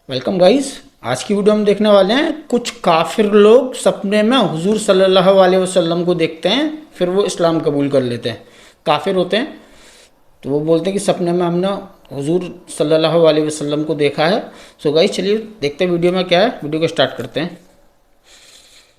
Welcome guys. आज की video हम देखने वाले हैं कुछ काफिर लोग सपने में हुजूर सल्लल्लाहु अलैहि वसल्लम को देखते हैं, फिर वो इस्लाम कबूल कर लेते हैं। काफिर होते हैं तो वो बोलते हैं कि सपने में हमने हुजूर सल्लल्लाहु अलैहि वसल्लम को देखा है। सो गाइस चलिए देखते हैं वीडियो में क्या है, वीडियो को स्टार्ट करते हैं।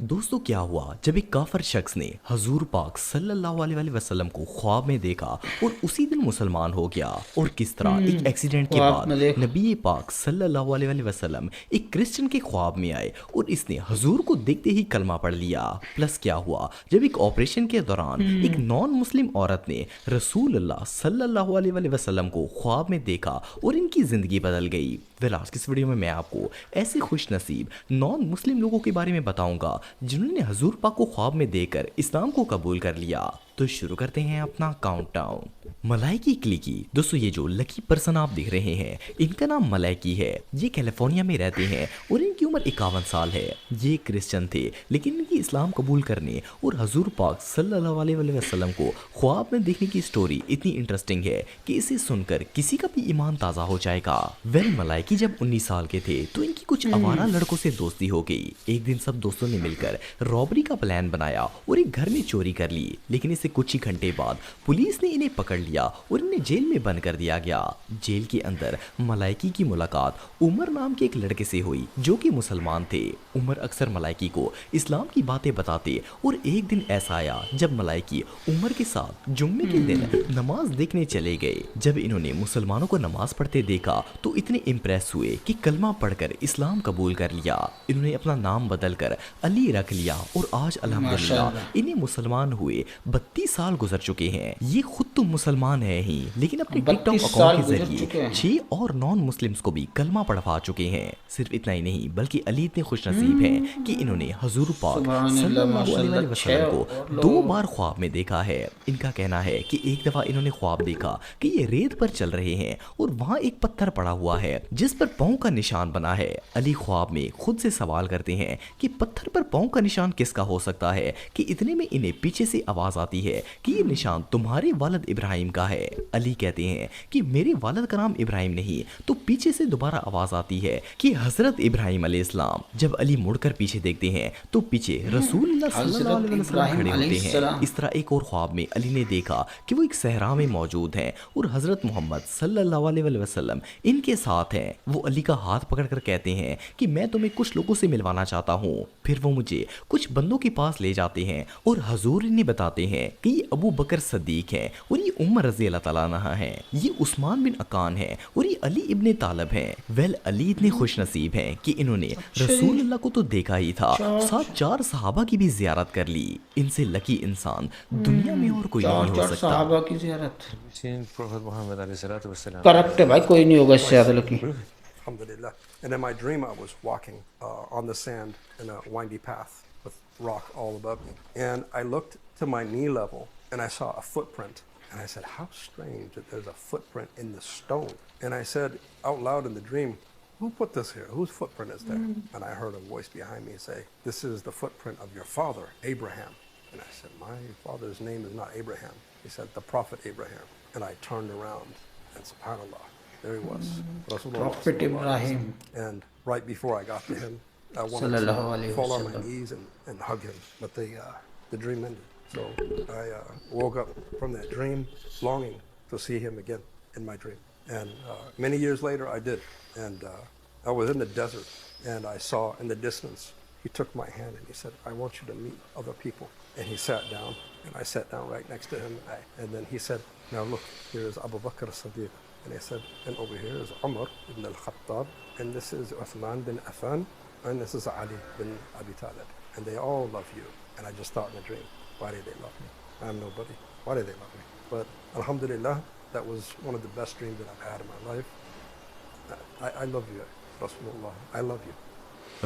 दोस्तों, क्या हुआ जब एक काफर शख्स ने हजूर पाक सल्लल्लाहु अलैहि वसल्लम को ख्वाब में देखा और उसी दिन मुसलमान हो गया। और किस तरह एक एक्सीडेंट के ख्वाब बाद में देख नबी पाक सल्लल्लाहु अलैहि वसल्लम एक क्रिश्चियन के ख्वाब में आए और इसने हजूर को देखते ही कलमा पढ़ लिया। प्लस क्या हुआ जब एक ऑपरेशन के दौरान एक नॉन मुस्लिम औरत ने रसूल अल्लाह सल्लल्लाहु अलैहि वसल्लम को ख्वाब में देखा और इनकी जिंदगी बदल गई। वेल, आज की इस वीडियो में मैं आपको ऐसे खुश नसीब नॉन मुस्लिम लोगों के बारे में बताऊंगा जिन्होंने हजूर पाक को ख्वाब में देखकर इस्लाम को कबूल कर लिया। तो शुरू करते हैं अपना काउंटडाउन। मलाइकी क्लिकी। दोस्तों, ये जो लकी पर्सन आप देख रहे हैं इनका नाम मलाइकी है। ये कैलिफोर्निया में रहते हैं और इनकी उम्र 51 साल है। ये क्रिश्चियन थे लेकिन इनकी इस्लाम कबूल करने और हजूर पाक सल्लल्लाहु अलैहि वसल्लम को ख्वाब में देखने की स्टोरी इतनी इंटरेस्टिंग है कि इसे सुनकर किसी का भी ईमान ताज़ा हो जाएगा। वेल, मलाइकी जब 19 साल के थे तो इनकी कुछ आवारा लड़कों से दोस्ती हो गई। एक दिन सब दोस्तों ने मिलकर रॉबरी का प्लान बनाया और एक घर में चोरी कर ली। लेकिन इससे कुछ ही घंटे बाद पुलिस ने इन्हें पकड़ लिया और इन्हें जेल में बंद कर दिया गया। जेल के अंदर मलाइकी की मुलाकात उमर नाम के एक लड़के से हुई जो कि मुसलमान थे। उमर अक्सर मलाइकी को इस्लाम की बातें बताते और एक दिन ऐसा आया जब मलाइकी उमर के साथ जुम्मे के दिन नमाज देखने चले गए। जब इन्होंने मुसलमानों को नमाज पढ़ते देखा तो इतने इम्प्रेस हुए कि कलमा पढ़कर इस्लाम कबूल कर लिया। इन्होंने अपना नाम बदलकर अली रख लिया और आज अल्हम्दुलिल्लाह इन्हें मुसलमान हुए 32 साल गुजर चुके हैं। ये खुद तो मुसलमान है ही लेकिन अपने टिकटॉक 32 साल अकाउंट के गुजर चुके जरिए हैं। 6 और नॉन मुस्लिम्स को भी कलमा पढ़वा चुके हैं। सिर्फ इतना ही नहीं बल्कि अली इतने खुश नसीब हैं कि इन्होंने हजूर पाक सुभान अल्लाह, सल्लल्लाहु अलैहि माशाल्लाह, वसल्लम को 2 लोग बार ख्वाब में देखा है। इनका कहना है कि एक दफा इन्होंने ख्वाब देखा कि ये रेत पर चल रहे हैं और वहाँ एक पत्थर पड़ा हुआ है जिस पर पाँव का निशान बना है। अली ख्वाब में खुद से सवाल करते हैं कि पत्थर पर पाँव का निशान किसका हो सकता है कि इतने में इन्हें पीछे से आवाज आती है कि ये निशान तुम्हारे वालिद इब्राहिम का है। अली कहते हैं कि मेरे वालिद का नाम इब्राहिम नहीं। तो पीछे से दोबारा आवाज आती है कि हजरत इब्राहिम अलैहिस्सलाम। जब अली मुड़कर पीछे देखते हैं तो पीछे रसूलुल्लाह सल्लल्लाहु अलैहि वसल्लम खड़े होते हैं। इस तरह एक और ख्वाब में अली ने देखा कि वो एक सहरा में मौजूद हैं और हजरत मोहम्मद सल्लल्लाहु अलैहि वसल्लम इनके साथ हैं। वो अली का हाथ पकड़कर कहते हैं कि मैं तुम्हें कुछ लोगों से मिलवाना चाहता हूँ। फिर वो मुझे कुछ बंदों के पास ले जाते हैं और हजूर इन्हें बताते हैं कि ये अबू बकर सद्दीक है और ये उमर रज़ी अल्लाह तआला अन्हा है, ये उस्मान बिन अकान है और ये अली इब्ने तालब हैं। वेल, अली इतने खुश नसीब हैं कि इन्होंने रसूल अल्लाह को तो देखा ही था, साथ 4 सहाबा की भी जियारत कर ली। इनसे लकी इंसान दुनिया में और कोई नहीं चार हो चार सकता। साहबा की जियारत। Seen Prophet Muhammad alayhi salatu wassalam. Corrupt है भाई, कोई नहीं होगा इससे ज्यादा lucky. Alhamdulillah. And in my dream, I was walking on the sand in a windy path with rock all above me. And I looked to my knee level and I saw a footprint. And I said, how strange that there's a footprint in the stone. And I said out loud in the dream, who put this here? Whose footprint is there? And I heard a voice behind me say, this is the footprint of your father, Abraham. And I said, my father's name is not Abraham. He said, the prophet Abraham. And I turned around and subhanAllah, there he was. Rasulullah Prophet sallallahu alaihi Ibrahim. wasallam. And right before I got to him, I wanted Sallallahu to alaihi fall on my wasallam. knees and hug him. But the dream ended. So I woke up from that dream longing to see him again in my dream. And many years later, I did. And I was in the desert, and I saw in the distance, he took my hand and he said, I want you to meet other people. And he sat down, and I sat down right next to him. And then he said, now look, here is Abu Bakr as-Siddiq. And he said, and over here is Umar ibn al-Khattab, and this is Uthman bin Affan, and this is Ali bin Abi Talib. And they all love you. And I just thought in a dream, why do they love me? I'm nobody. Why do they love me? But alhamdulillah, that was one of the best dreams that I've had in my life. I love you, Rasulullah. I love you.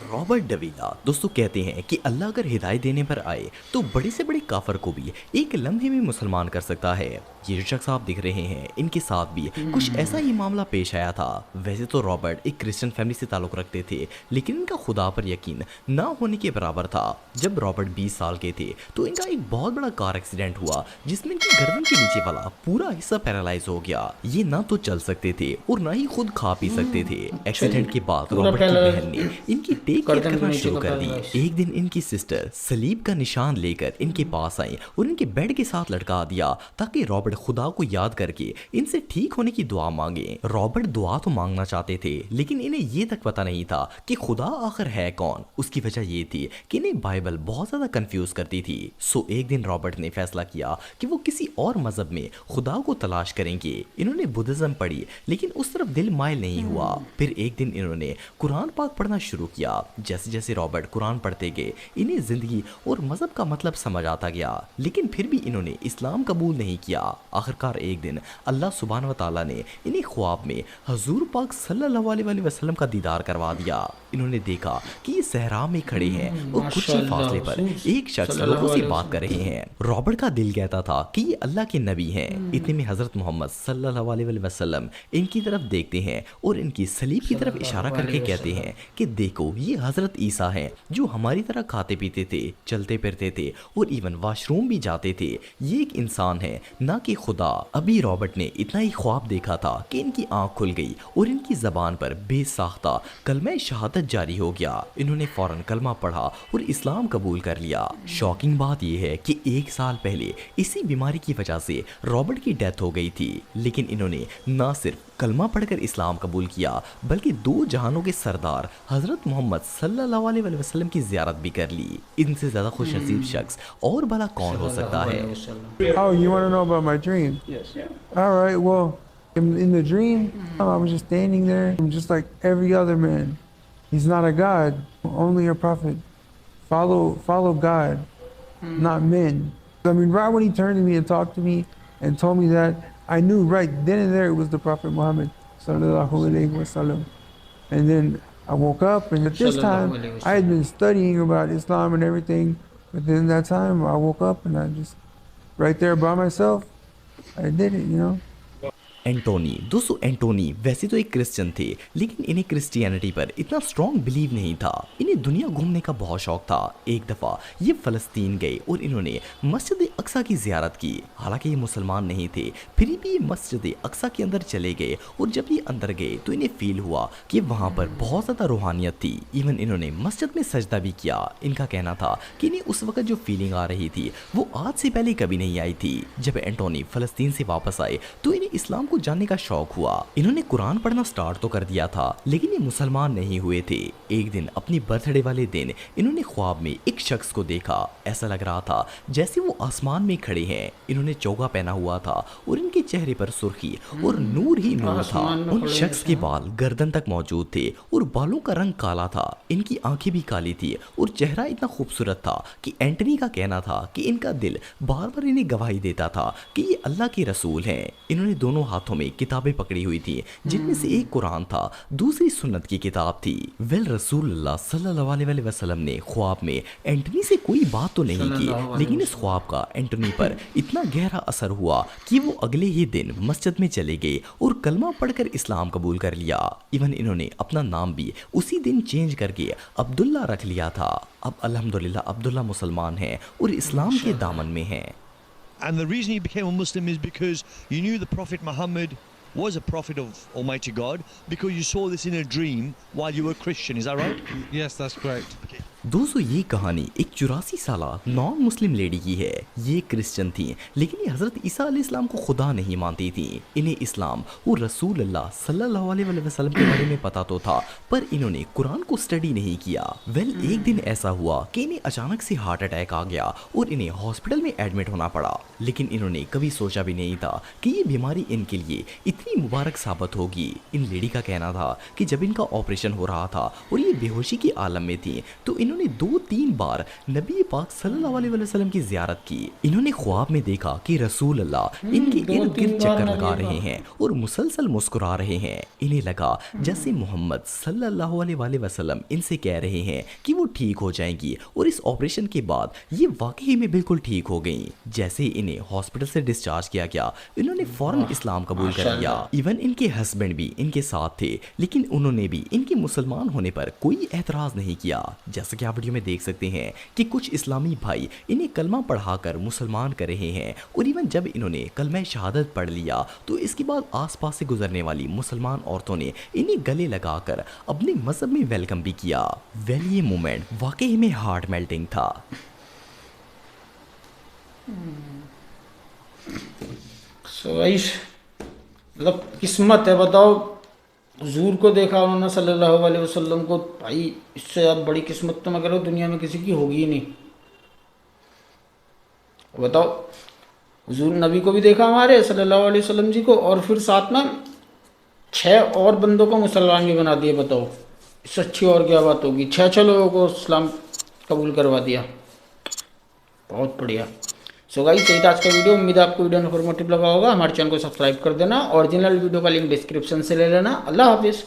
Robert Davila दोस्तों कहते हैं कि अल्लाह अगर हिदायत देने पर आए तो बड़े से बड़े काफर को भी एक लम्हे में मुसलमान कर सकता है। ये जो शख्स आप दिख रहे हैं इनके साथ भी कुछ ऐसा ही मामला पेश आया था। वैसे तो रॉबर्ट एक क्रिश्चियन फैमिली से ताल्लुक रखते थे, लेकिन इनका खुदा पर यकीन ना होने के बराबर था। जब रॉबर्ट 20 साल के थे तो इनका एक बहुत बड़ा कार एक्सीडेंट हुआ जिसमें इनकी गर्दन के नीचे वाला पूरा हिस्सा पैरालाइज हो गया। ये ना तो चल सकते थे और ना ही खुद खा पी सकते थे। एक्सीडेंट के बाद रॉबर्ट की बहन ने इनकी टेक केयर करना शुरू कर दी। एक दिन इनकी सिस्टर सलीब का निशान लेकर इनके पास आई और इनके बेड के साथ लटका दिया ताकि रॉबर्ट खुदा को याद करके इनसे ठीक होने की दुआ मांगे। रॉबर्ट दुआ तो मांगना चाहते थे, लेकिन इन्हें ये तक पता नहीं था कि खुदा आखिर है कौन। उसकी वजह ये थी कि इन्हें बाइबल बहुत ज्यादा कंफ्यूज करती थी। सो एक दिन रॉबर्ट ने फैसला किया कि वो किसी और मजहब में खुदा को तलाश करेंगे। इन्होंने बुद्धिज्म पढ़ी, लेकिन उस तरफ दिल माइल नहीं हुआ। फिर एक दिन इन्होंने कुरान पाक पढ़ना शुरू किया। जैसे जैसे रॉबर्ट कुरान पढ़ते गए इन्हें जिंदगी और मजहब का मतलब समझ आता गया, लेकिन फिर भी इन्होंने इस्लाम कबूल नहीं किया। आखिरकार एक दिन अल्लाह सुब्हानहू व तआला ने इन्हें ख्वाब में हजूर पाक सल्लल्लाहु अलैहि वसल्लम का दीदार करवा दिया। इन्होंने देखा कि ये सहरा में खड़े हैं और कुछ ही फासले पर एक शख्स लोगों से बात कर रहे हैं। रॉबर्ट का दिल कहता था कि ये अल्लाह के नबी हैं। इतने में हजरत मोहम्मद सल्लल्लाहु अलैहि वसल्लम इनकी तरफ देखते हैं और इनकी सलीब की तरफ इशारा करके कहते हैं कि देखो ये हजरत ईसा हैं जो हमारी तरह खाते पीते थे, चलते फिरते थे और इवन वॉशरूम भी जाते थे। ये एक इंसान है ना कि खुदा। अभी रॉबर्ट ने इतना ही ख्वाब देखा था कि इनकी आंख खुल गई और इनकी जबान पर बेसाख्ता कलमा शहादत जारी हो गया। इन्होंने फौरन कलमा पढ़ा और इस्लाम कबूल कर लिया। शॉकिंग बात यह है कि 1 साल पहले इसी बीमारी की वजह से रॉबर्ट की डेथ हो गई थी, लेकिन इन्होंने ना सिर्फ कलमा पढ़कर इस्लाम कबूल किया बल्कि 2 जहानों के सरदार हजरत मोहम्मद सल्लल्लाहु अलैहि वसल्लम की ज़ियारत भी कर ली। इनसे ज्यादा खुशनसीब शख्स और भला कौन हो सकता है। Oh, you want to know about my dream? Yes. All right. Well, in the dream, I was just standing there. I'm just like every other man. He's not a god, only a prophet. Follow God, not men. I mean, right when he turned to me and talked to me and told me that, I knew right then and there it was the Prophet Muhammad sallallahu alaihi wasallam. And then I woke up, and at this time, I had been studying about Islam and everything. But then that time, I woke up and I just, right there by myself, I did it, you know. Antony दोस्तों एंटोनी वैसे तो एक Christian थे, लेकिन इन्हें Christianity पर इतना strong believe नहीं था। इन्हें दुनिया घूमने का बहुत शौक था। एक दफ़ा ये फ़लस्तीन गए और इन्होंने मस्जिद अक्सा की ज़ियारत की। हालांकि ये मुसलमान नहीं थे, फिर भी ये मस्जिद अक्सा के अंदर चले गए और जब ये अंदर गए तो इन्हें फील हुआ कि वहाँ पर बहुत ज़्यादा रूहानियत थी। इवन इन्होंने मस्जिद में सजदा भी किया। इनका कहना था कि इन्हें उस वक्त जो फीलिंग आ रही थी वो आज से पहले कभी नहीं आई थी। जब एंटोनी फ़लस्तीन से वापस आए तो इन्हें इस्लाम को जानने का शौक हुआ। इन्होंने कुरान पढ़ना स्टार्ट तो कर दिया था, लेकिन ये मुसलमान नहीं हुए थे। एक दिन अपनी बर्थडे वाले दिन इन्होंने ख्वाब में एक शख्स को देखा। ऐसा लग रहा था जैसे वो आसमान में खड़े हैं। इन्होंने चोगा पहना हुआ था और इनके चेहरे पर सुर्खी और नूर ही नूर था। उन शख्स के बाल गर्दन तक मौजूद थे और बालों का रंग काला था। इनकी आंखें भी काली थी और चेहरा इतना खूबसूरत था कि एंटनी का कहना था कि इनका दिल बार बार इन्हें गवाही देता था कि ये अल्लाह के रसूल हैं। इन्होंने दोनों हाथों में किताबें पकड़ी हुई थी, जिनमें से एक कुरान था, दूसरी सुन्नत की किताब थी। वेल रसूलुल्लाह सल्लल्लाहु अलैहि वसल्लम ने ख्वाब में एंटनी से कोई बात तो नहीं की, लेकिन इस ख्वाब का एंटनी पर इतना गहरा असर हुआ कि वो अगले ही दिन मस्जिद में चले गए और कलमा पढ़कर इस्लाम कबूल कर लिया। इवन इन्होंने अपना नाम भी उसी दिन चेंज करके अब्दुल्ला रख लिया था। अब अल्हम्दुलिल्लाह अब्दुल्ला मुसलमान हैं और इस्लाम के दामन में हैं। And the reason you became a Muslim is because you knew the Prophet Muhammad was a prophet of Almighty God, because you saw this in a dream while you were Christian. Is that right? Yes, that's correct. Okay. दोस्तों ये कहानी एक 84 साला non Muslim lady की है। ये Christian थी, लेकिन ये हजरत ईसा अलैहिस्सलाम को खुदा नहीं मानती थी। इन्हें इस्लाम और रसूलुल्लाह सल्लल्लाहु अलैहि वसल्लम के बारे में पता तो था, पर इन्होंने कुरान को स्टडी नहीं किया। वेल एक दिन ऐसा हुआ कि इन्हें अचानक से हार्ट अटैक आ गया और इन्हें हॉस्पिटल में एडमिट होना पड़ा। लेकिन इन्होंने कभी सोचा भी नहीं था कि ये बीमारी इनके लिए इतनी मुबारक साबित होगी। इन लेडी का कहना था कि जब इनका ऑपरेशन हो रहा था और ये बेहोशी की आलम में थी तो इन्होंने इन्होंने 2-3 बार नबी पाक सल्लल्लाहु अलैहि वसल्लम की ज़ियारत की। इन्होंने ख्वाब में देखा कि रसूल अल्लाह इनके इर्द गिर्द चक्कर लगा रहे हैं और मुसलसल मुस्कुरा रहे हैं। इन्हें लगा जैसे मोहम्मद सल्लल्लाहु अलैहि वसल्लम इनसे कह रहे हैं कि वो ठीक हो जाएंगी, और इस ऑपरेशन के बाद ये वाकई में बिल्कुल ठीक हो गई। जैसे इन्हें हॉस्पिटल से डिस्चार्ज किया गया, इन्होंने फौरन इस्लाम कबूल कर लिया। इवन इनके हस्बैंड भी इनके साथ थे, लेकिन उन्होंने भी इनके मुसलमान होने पर कोई एतराज़ नहीं किया। जैसा कि आप वीडियो में देख सकते हैं कि कुछ इस्लामी भाई इन्हें कलमा पढ़ाकर मुसलमान कर रहे हैं, और इवन जब इन्होंने कलमा शहादत पढ़ लिया तो इसके बाद आसपास से गुजरने वाली मुसलमान औरतों ने इन्हें गले लगाकर अपने मजहब में वेलकम भी किया। वेल, ये मोमेंट वाकई में हार्ट मेल्टिंग था। सो गाइस, मतलब किस्मत है, बताओ हुजूर को देखा उन्होंने सल्लल्लाहु अलैहि वसल्लम को, भाई इससे अब बड़ी किस्मत तो मैं कह रहा हूँ दुनिया में किसी की होगी ही नहीं। बताओ, हुजूर नबी को भी देखा हमारे सल्लल्लाहु अलैहि वसल्लम जी को, और फिर साथ में 6 और बंदों को मुसलमान भी बना दिए। बताओ, इससे अच्छी और क्या बात होगी। 6 लोगों को इस्लाम कबूल करवा दिया, बहुत बढ़िया। सो गाइस, यही था आज का वीडियो। उम्मीद है आपको वीडियो इन्फॉर्मेटिव लगा होगा। हमारे चैनल को सब्सक्राइब कर देना, ओरिजिनल वीडियो का लिंक डिस्क्रिप्शन से ले लेना। अल्लाह हाफिज़।